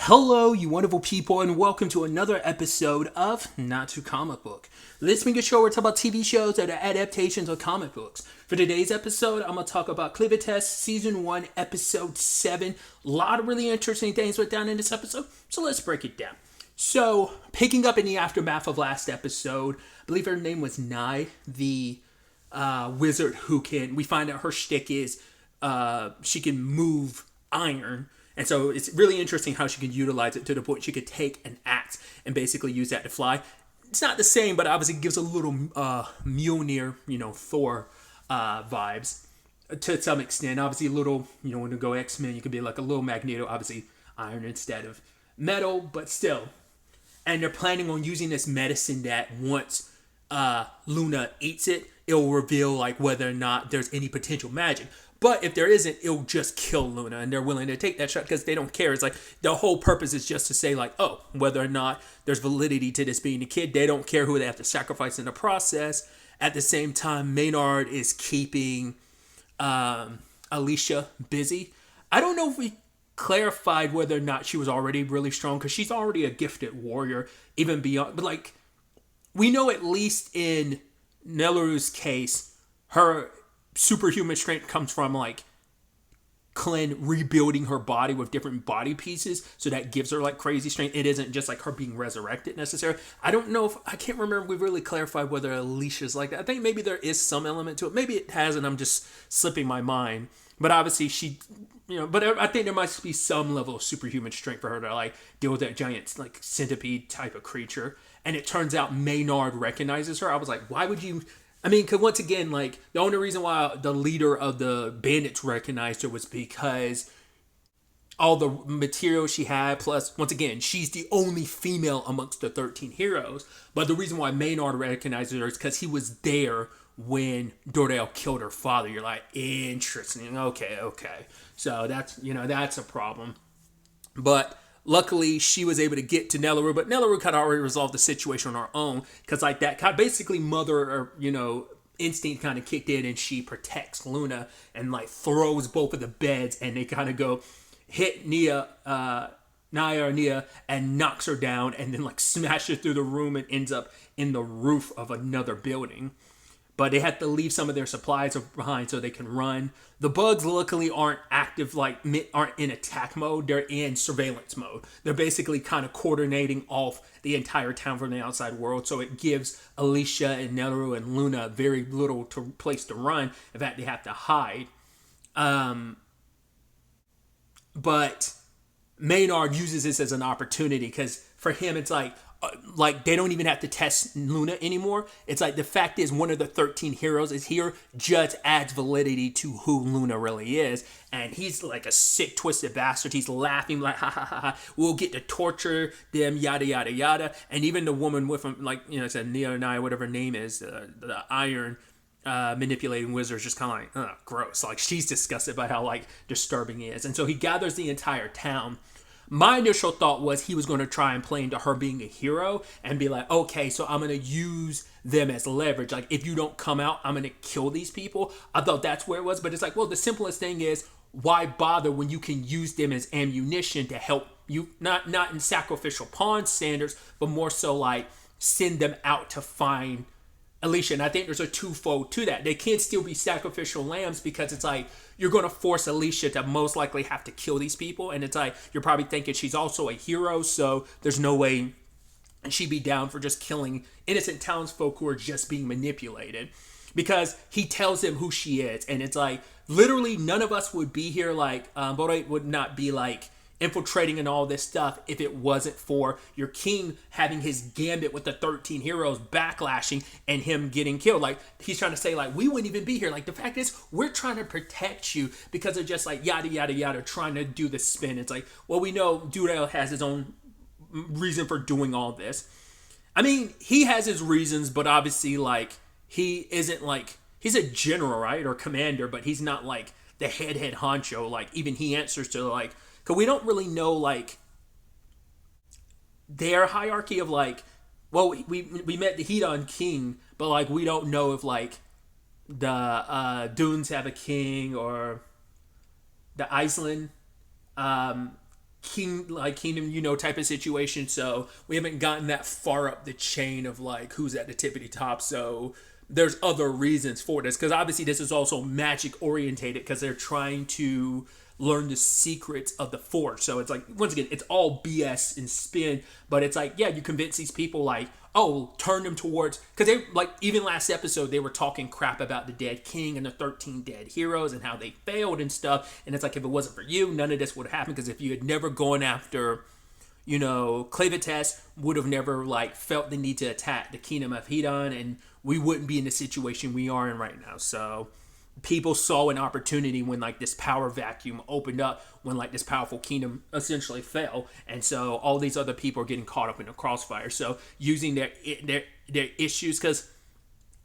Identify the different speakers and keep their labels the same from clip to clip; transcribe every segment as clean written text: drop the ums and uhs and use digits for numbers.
Speaker 1: Hello, you wonderful people, and welcome to another episode of Not Too Comic Book. This week's show, we're talking about TV shows that are adaptations of comic books. For today's episode, I'm going to talk about Clevatess Season 1, Episode 7. A lot of really interesting things went down in this episode, so let's break it down. So, picking up in the aftermath of last episode, I believe her name was Nye, the wizard we find out her shtick is she can move iron. And so it's really interesting how she can utilize it to the point she could take an axe and basically use that to fly. It's not the same, but obviously gives a little Mjolnir, Thor vibes to some extent. Obviously a little, when you go X-Men, you could be like a little Magneto, obviously iron instead of metal, but still. And they're planning on using this medicine that once Luna eats it, it'll reveal like whether or not there's any potential magic. But if there isn't, it'll just kill Luna, and they're willing to take that shot because they don't care. It's like the whole purpose is just to say like, oh, whether or not there's validity to this being a kid, they don't care who they have to sacrifice in the process. At the same time, Maynard is keeping Alicia busy. I don't know if we clarified whether or not she was already really strong because she's already a gifted warrior, even beyond. But like, we know at least in Nellaru's case, her superhuman strength comes from like Clint rebuilding her body with different body pieces, so that gives her like crazy strength. It isn't just like her being resurrected necessarily. I can't remember if we really clarified whether Alicia's like that. I think maybe there is some element to it. Maybe it has, and I'm just slipping my mind. But obviously she, but I think there must be some level of superhuman strength for her to like deal with that giant like centipede type of creature. And it turns out Maynard recognizes her. I was like, why would you? I mean, because once again, like, the only reason why the leader of the bandits recognized her was because all the material she had, plus, once again, she's the only female amongst the 13 heroes. But the reason why Maynard recognizes her is because he was there when Dordell killed her father. You're like, interesting. Okay. So that's a problem. But luckily, she was able to get to Nellaru, but Nellaru kind of already resolved the situation on her own, because like that kind of basically mother, instinct kind of kicked in, and she protects Luna and like throws both of the beds, and they kind of go hit Nia, and knocks her down, and then like smashes through the room and ends up in the roof of another building. But they had to leave some of their supplies behind so they can run. The bugs luckily aren't active, aren't in attack mode. They're in surveillance mode. They're basically kind of coordinating off the entire town from the outside world. So it gives Alicia and Nellaru and Luna very little place to run. In fact, they have to hide. But Maynard uses this as an opportunity because for him, it's like they don't even have to test Luna anymore. It's like the fact is one of the 13 heroes is here just adds validity to who Luna really is. And he's like a sick, twisted bastard. He's laughing like, ha, ha, ha, ha. We'll get to torture them, yada, yada, yada. And even the woman with him, said Neo, whatever her name is, the iron manipulating wizard is just kind of like, gross. Like, she's disgusted by how, like, disturbing he is. And so he gathers the entire town. My initial thought was he was going to try and play into her being a hero and be like, okay, so I'm going to use them as leverage. Like, if you don't come out, I'm going to kill these people. I thought that's where it was. But it's like, well, the simplest thing is, why bother when you can use them as ammunition to help you? Not in sacrificial pawn standards, but more so like send them out to find Alicia. And I think there's a twofold to that. They can still be sacrificial lambs because it's like you're going to force Alicia to most likely have to kill these people. And it's like you're probably thinking she's also a hero, so there's no way she'd be down for just killing innocent townsfolk who are just being manipulated. Because he tells them who she is. And it's like literally none of us would be here. Like Bode would not be like infiltrating and all this stuff if it wasn't for your king having his gambit with the 13 heroes backlashing and him getting killed. Like, he's trying to say, like, we wouldn't even be here. Like, the fact is, we're trying to protect you because they're just like, yada, yada, yada, trying to do the spin. It's like, well, we know Dudale has his own reason for doing all this. I mean, he has his reasons, but obviously, like, he isn't like, he's a general, right? Or commander, but he's not like the head honcho. Like, even he answers to like, because we don't really know, like, their hierarchy of, like, well, we met the Hedon king, but, like, we don't know if, like, the Dunes have a king or the Iceland. kingdom, type of situation. So we haven't gotten that far up the chain of like who's at the tippity top. So there's other reasons for this, because obviously this is also magic orientated, because they're trying to learn the secrets of the force. So it's like, once again, it's all BS and spin, but it's like, yeah, you convince these people like, oh, turn them towards, because they, like, even last episode they were talking crap about the dead king and the 13 dead heroes and how they failed and stuff, and it's like, if it wasn't for you, none of this would have happened, because if you had never gone after, Clevatess, would have never like felt the need to attack the kingdom of Hedon, and we wouldn't be in the situation we are in right now. So people saw an opportunity when like this power vacuum opened up, when like this powerful kingdom essentially fell, and so all these other people are getting caught up in the crossfire. So using their issues, because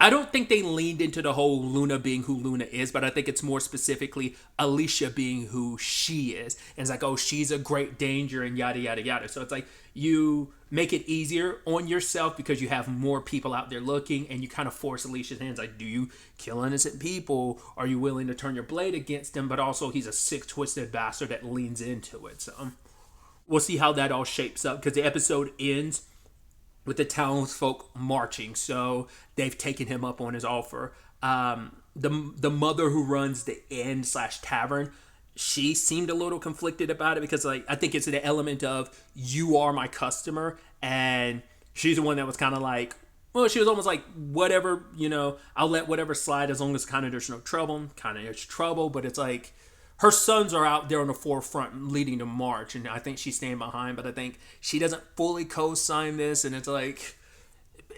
Speaker 1: I don't think they leaned into the whole Luna being who Luna is, but I think it's more specifically Alicia being who she is. And it's like, oh, she's a great danger and yada, yada, yada. So it's like you make it easier on yourself because you have more people out there looking, and you kind of force Alicia's hands. Like, do you kill innocent people? Are you willing to turn your blade against him? But also he's a sick, twisted bastard that leans into it. So we'll see how that all shapes up, because the episode ends with the townsfolk marching, so they've taken him up on his offer. The mother who runs the inn/tavern, she seemed a little conflicted about it, because like, I think it's the element of, you are my customer, and she's the one that was kind of like, well, she was almost like, whatever, I'll let whatever slide as long as kind of there's no trouble. Kind of there's trouble, but it's like, her sons are out there on the forefront leading the march, and I think she's staying behind, but I think she doesn't fully co-sign this, and it's like,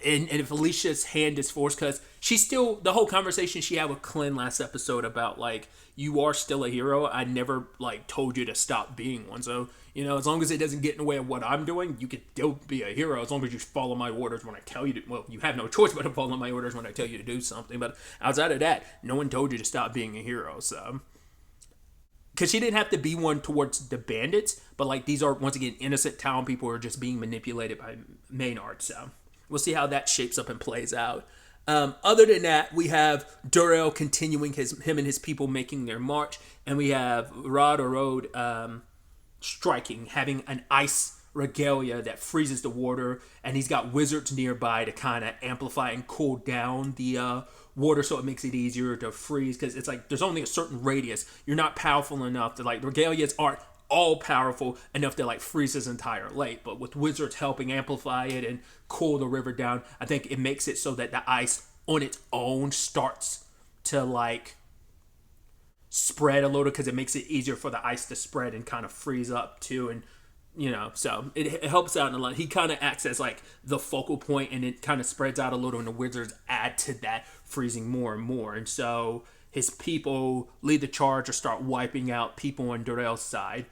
Speaker 1: and if Alicia's hand is forced, because she's still, the whole conversation she had with Clint last episode about like, you are still a hero, I never like told you to stop being one, so as long as it doesn't get in the way of what I'm doing, you could still be a hero as long as you follow my orders when I tell you to. Well, you have no choice but to follow my orders when I tell you to do something, but outside of that, no one told you to stop being a hero. So because she didn't have to be one towards the bandits, but like, these are once again innocent town people who are just being manipulated by Maynard. So we'll see how that shapes up and plays out. Other than that, we have Durrell continuing him and his people making their march, and we have Rod striking, having an ice regalia that freezes the water, and he's got wizards nearby to kind of amplify and cool down the water, so it makes it easier to freeze, because it's like there's only a certain radius. You're not powerful enough to, like, regalias aren't all powerful enough to like freeze this entire lake, but with wizards helping amplify it and cool the river down, I think it makes it so that the ice on its own starts to like spread a little, because it makes it easier for the ice to spread and kind of freeze up too. And so it helps out in a lot. He kind of acts as like the focal point, and it kind of spreads out a little, and the wizards add to that, freezing more and more. And so his people lead the charge or start wiping out people on Durrell's side,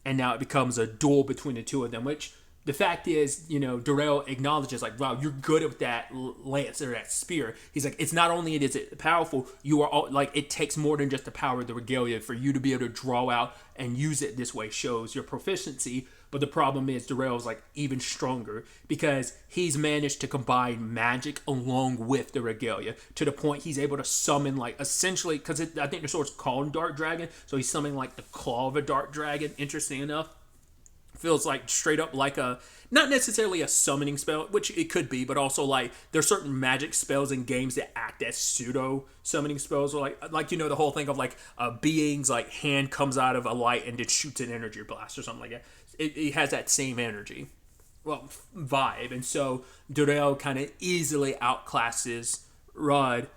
Speaker 1: and now it becomes a duel between the two of them, which the fact is, Durrell acknowledges like, wow, you're good at that lance or that spear. He's like, it's not only is it powerful, you are all, like, it takes more than just the power of the regalia for you to be able to draw out and use it this way shows your proficiency. But the problem is Durrell's like even stronger, because he's managed to combine magic along with the regalia to the point he's able to summon like essentially, because I think the sword's called Dark Dragon, so he's summoning like the claw of a Dark Dragon. Interesting enough. Feels like straight up like a, not necessarily a summoning spell, which it could be, but also like there's certain magic spells in games that act as pseudo summoning spells, or like the whole thing of like a being's like hand comes out of a light and it shoots an energy blast or something like that. It has that same energy, vibe, and so Durrell kind of easily outclasses Rod.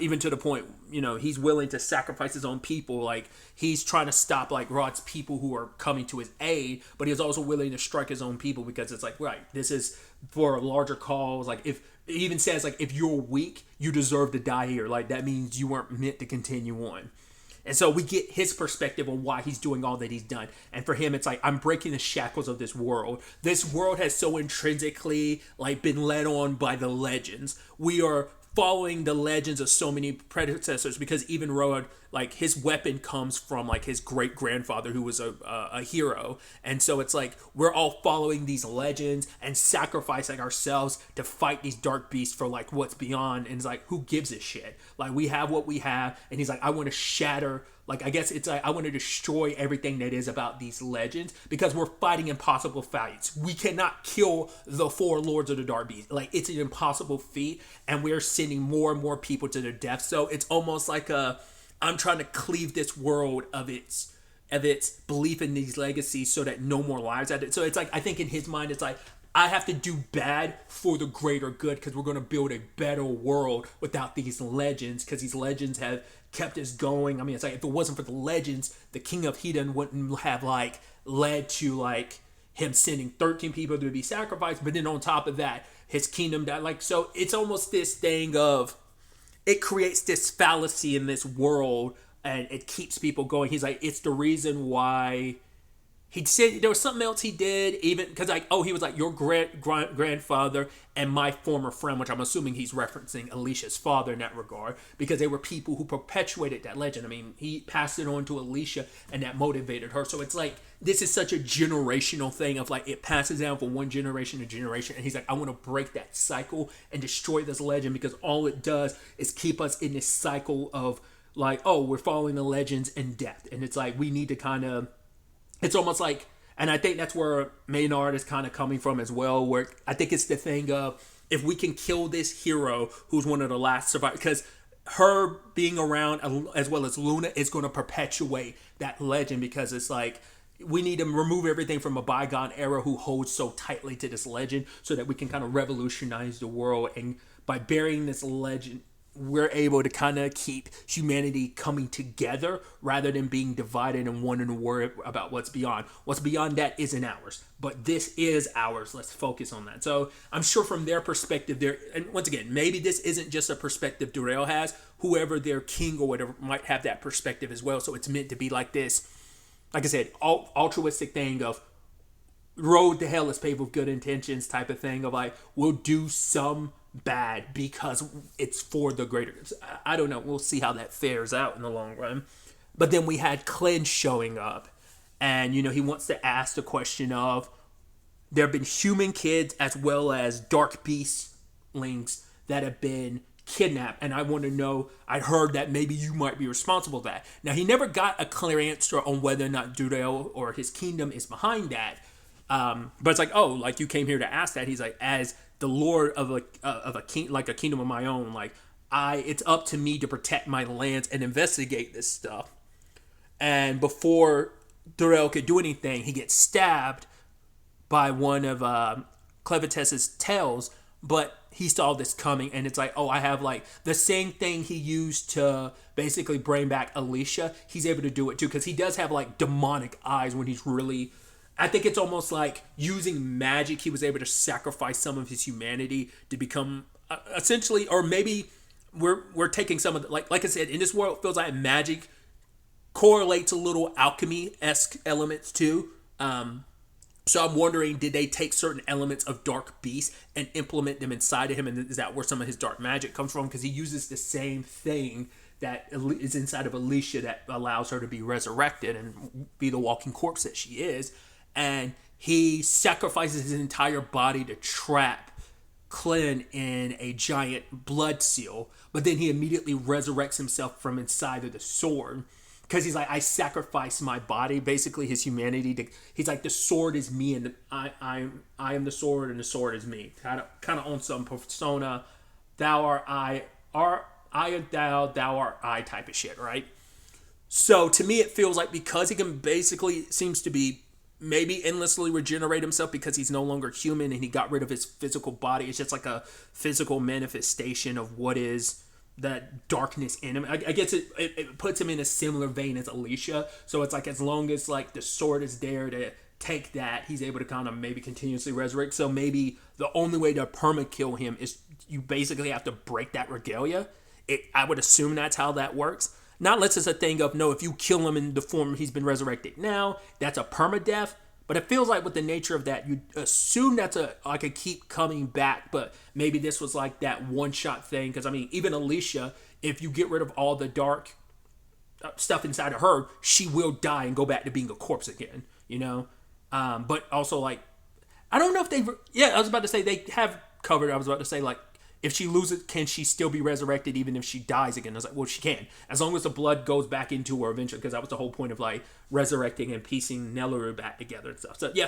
Speaker 1: Even to the point, he's willing to sacrifice his own people. Like, he's trying to stop, like, Rod's people who are coming to his aid, but he's also willing to strike his own people, because it's like, right, this is for a larger cause. Like, if it even says, like, if you're weak, you deserve to die here. Like, that means you weren't meant to continue on. And so we get his perspective on why he's doing all that he's done. And for him, it's like, I'm breaking the shackles of this world. This world has so intrinsically, like, been led on by the legends. We are following the legends of so many predecessors, because even Rod like his weapon comes from like his great grandfather who was a hero, and so it's like we're all following these legends and sacrificing ourselves to fight these dark beasts for like what's beyond. And it's like, who gives a shit? Like, we have what we have, and he's like, I want to shatter. Like, I guess it's like, I want to destroy everything that is about these legends because we're fighting impossible fights. We cannot kill the 4 lords of the dark beast. Like, it's an impossible feat, and we're sending more and more people to their death. So it's almost like I'm trying to cleave this world of its belief in these legacies so that no more lives at it. So it's like, I think in his mind, it's like, I have to do bad for the greater good because we're going to build a better world without these legends, because these legends have kept us going. I mean, it's like, if it wasn't for the legends, the king of Hedon wouldn't have like led to like him sending 13 people to be sacrificed. But then on top of that, his kingdom died. Like, so it's almost this thing of, it creates this fallacy in this world and it keeps people going. He's like, it's the reason why. He said there was something else he did, even because like, oh, he was like, your grandfather and my former friend, which I'm assuming he's referencing Alicia's father in that regard, because they were people who perpetuated that legend. I mean, he passed it on to Alicia, and that motivated her. So it's like, this is such a generational thing of like, it passes down from one generation to generation, and he's like, I want to break that cycle and destroy this legend, because all it does is keep us in this cycle of like, oh, we're following the legends and death, and it's like, we need to kind of. It's almost like, and I think that's where Maynard is kind of coming from as well, where I think it's the thing of, if we can kill this hero who's one of the last survivors, because her being around as well as Luna is going to perpetuate that legend, because it's like, we need to remove everything from a bygone era who holds so tightly to this legend so that we can kind of revolutionize the world. And by burying this legend, we're able to kind of keep humanity coming together rather than being divided and wanting to worry about what's beyond. What's beyond that isn't ours, but this is ours. Let's focus on that. So I'm sure from their perspective, and once again, maybe this isn't just a perspective Durrell has. Whoever their king or whatever might have that perspective as well. So it's meant to be like this, like I said, altruistic thing of road to hell is paved with good intentions type of thing of like, we'll do some bad because it's for the greater. I don't know. We'll see how that fares out in the long run. But then we had Clint showing up, and he wants to ask the question of, there have been human kids as well as dark beastlings that have been kidnapped, and I want to know, I heard that maybe you might be responsible for that. Now, he never got a clear answer on whether or not Durrell or his kingdom is behind that. But it's like, oh, like, you came here to ask that. He's like, as the lord of a king, like a kingdom of my own, like, it's up to me to protect my lands and investigate this stuff. And before Durrell could do anything, he gets stabbed by one of Clevatess's tails, but he saw this coming, and it's like, oh, I have like the same thing he used to basically bring back Alicia. He's able to do it too, because he does have like demonic eyes when he's really. I think it's almost like using magic. He was able to sacrifice some of his humanity to become essentially, or maybe we're taking some of the, like I said, in this world, it feels like magic correlates a little alchemy-esque elements too. So I'm wondering, did they take certain elements of Dark Beast and implement them inside of him? And is that where some of his dark magic comes from? Because he uses the same thing that is inside of Alicia that allows her to be resurrected and be the walking corpse that she is. And he sacrifices his entire body to trap Clint in a giant blood seal. But then he immediately resurrects himself from inside of the sword. Because he's like, I sacrifice my body, basically his humanity. He's like, the sword is me, and I am the sword, and the sword is me. Kind of on some persona, thou art I am thou art I type of shit, right? So to me, it feels like because he can basically seems to be maybe endlessly regenerate himself because he's no longer human and he got rid of his physical body. It's just like a physical manifestation of what is that darkness in him. I guess it puts him in a similar vein as Alicia. So it's like, as long as like the sword is there to take that, he's able to kind of maybe continuously resurrect. So maybe the only way to perma-kill him is you basically have to break that regalia. I would assume that's how that works. Not unless it's a thing of, no, if you kill him in the form he's been resurrected now, that's a permadeath. But it feels like with the nature of that, you assume that's like a keep coming back. But maybe this was like that one-shot thing. Because, I mean, even Alicia, if you get rid of all the dark stuff inside of her, she will die and go back to being a corpse again, you know? But also, like, I don't know if they, yeah, I was about to say they have covered, I was about to say, like, if she loses, can she still be resurrected even if she dies again? I was like, well, she can. As long as the blood goes back into her eventually, because that was the whole point of, like, resurrecting and piecing Neluru back together and stuff. So, yeah.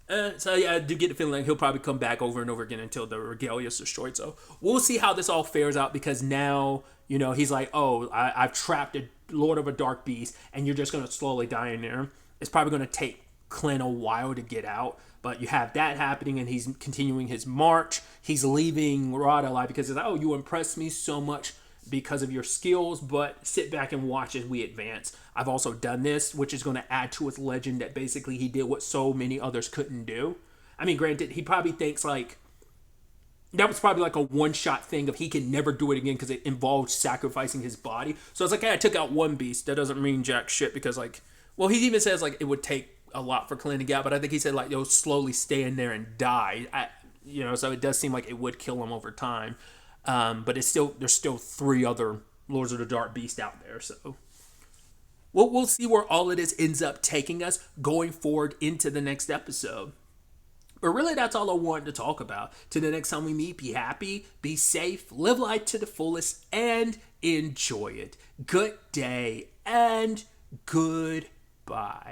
Speaker 1: I do get the feeling like he'll probably come back over and over again until the regalia is destroyed. So, we'll see how this all fares out, because now, you know, he's like, oh, I've trapped a Lord of a Dark Beast, and you're just going to slowly die in there. It's probably going to take Clint a while to get out. But you have that happening, and he's continuing his march. He's leaving Rod alive because he's like, oh, you impressed me so much because of your skills, but sit back and watch as we advance. I've also done this, which is going to add to his legend that basically he did what so many others couldn't do. I mean, granted, he probably thinks, like, that was probably like a one-shot thing of he can never do it again because it involved sacrificing his body. So it's like, hey, I took out one beast. That doesn't mean jack shit because, like, well, he even says, like, it would take a lot for Clint to get out, but I think he said, like, you'll slowly stay in there and die. So it does seem like it would kill him over time. But there's still 3 other Lords of the Dark Beast out there. So we'll see where all of this ends up taking us going forward into the next episode. But really, that's all I wanted to talk about. Till the next time we meet, be happy, be safe, live life to the fullest, and enjoy it. Good day and goodbye.